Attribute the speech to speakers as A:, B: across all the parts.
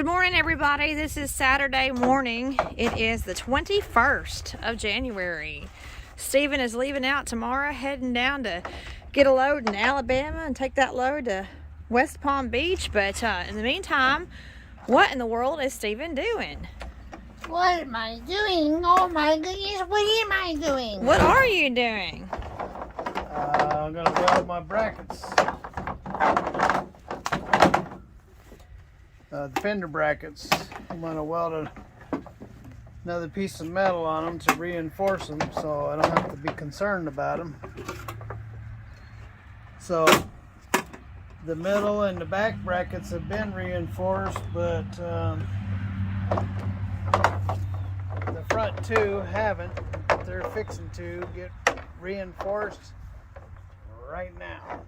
A: Good morning, everybody. This is Saturday morning. It is the 21st of January. Stephen is leaving out tomorrow, heading down to get a load in Alabama and take that load to West Palm Beach. But in the meantime, what in the world is Stephen doing?
B: What am I doing? Oh my goodness, what am I doing?
A: What are you doing?
C: I'm going to weld my brackets. The fender brackets. I'm going to weld another piece of metal on them to reinforce them so I don't have to be concerned about them. So the middle and the back brackets have been reinforced, but the front two haven't. They're fixing to get reinforced right now.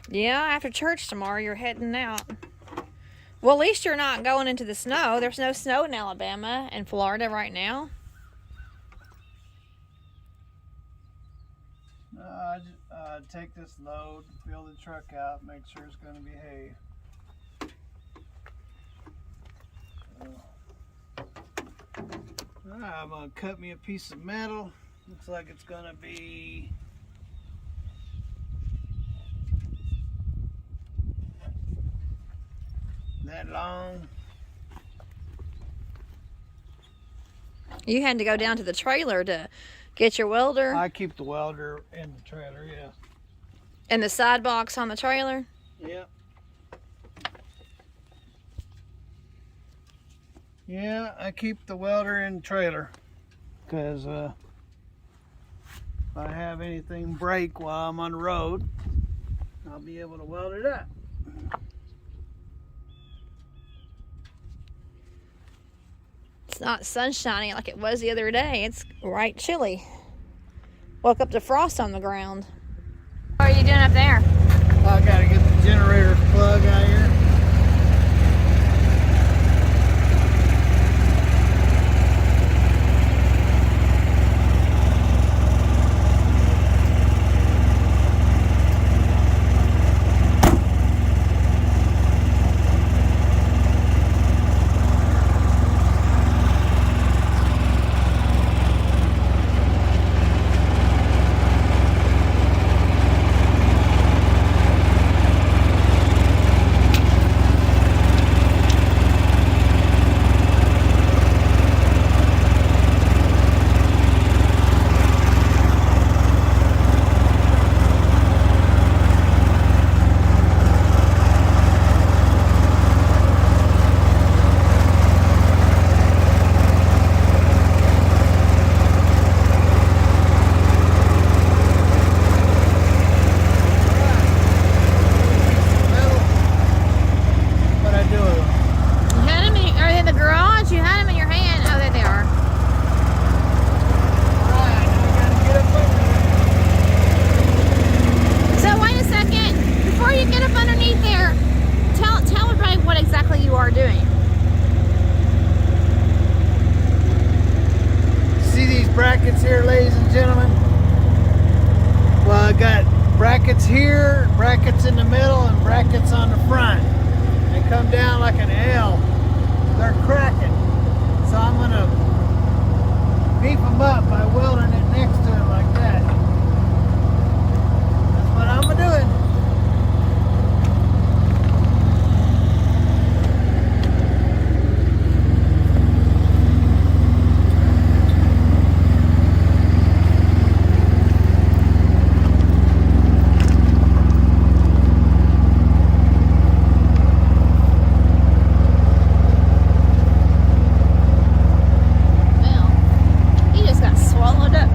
A: Yeah, after church tomorrow, you're heading out. Well, at least you're not going into the snow. There's no snow in Alabama and Florida right now.
C: I just take this load, fill the truck out, make sure it's going to be hay. I'm going to cut me a piece of metal. Looks like it's going to be that long.
A: You had to go down to the trailer to get your welder.
C: I keep the welder in the trailer, yeah.
A: And the side box on the trailer?
C: Yeah. Yeah, I keep the welder in the trailer because if I have anything break while I'm on the road, I'll be able to weld it up.
A: It's not sunshiny like it was the other day. It's right chilly. Woke up to frost on the ground. What are you doing up there?
C: I gotta get the generator plug out here. Brackets here, ladies and gentlemen. Well, I got brackets here, brackets in the middle, and brackets on the front. They come down like an L. They're cracking. So I'm gonna beef them up by welding it next to it like that. That's what I'm doing.
A: Well, he just got swallowed up.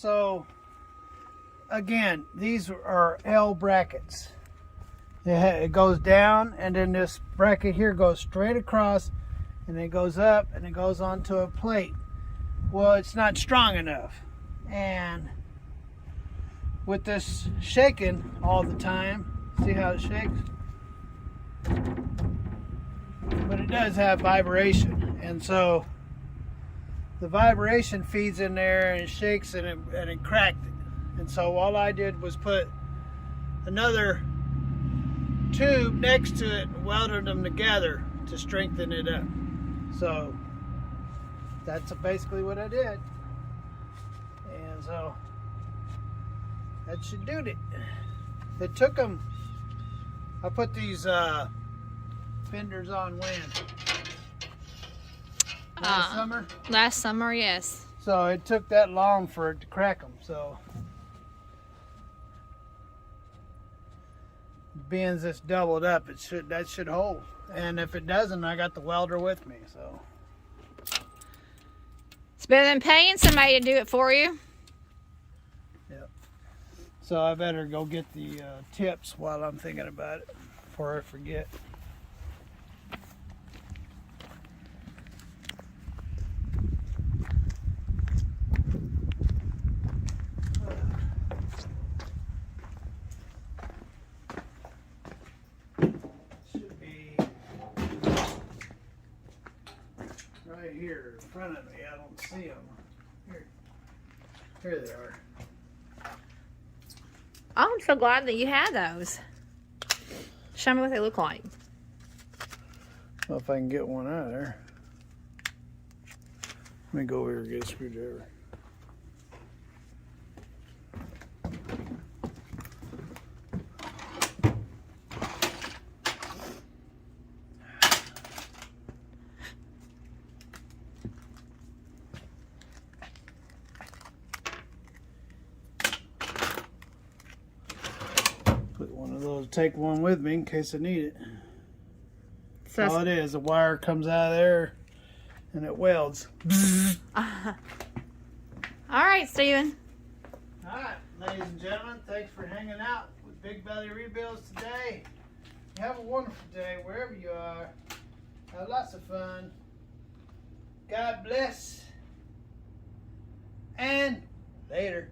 C: So again, these are L brackets. It goes down, and then this bracket here goes straight across, and it goes up, and it goes onto a plate. Well, it's not strong enough, and with this shaking all the time, see how it shakes? But it does have vibration, and so the vibration feeds in there and shakes it, and it cracked it. And so all I did was put another tube next to it and welded them together to strengthen it up. So that's basically what I did. And so that should do it. It took them, I put these fenders on when? Last summer?
A: Last summer, yes.
C: So it took that long for it to crack them. So being it's doubled up, that should hold. And if it doesn't, I got the welder with me. So
A: It's better than paying somebody to do it for you.
C: yep. So I better go get the tips while I'm thinking about it before I forget. Right here in front of me, I don't see them. Here they are.
A: I'm so glad that you had those. Show me what they look like.
C: Well, if I can get one out of there. Let me go over here and get a screwdriver. Put one of those, take one with me in case I need it.
A: So
C: All it is, a wire comes out of there and it welds.
A: All right, Steven.
C: Alright, ladies and gentlemen, thanks for hanging out with Big Belly Rebuilds today. Have a wonderful day wherever you are. Have lots of fun. God bless. And later.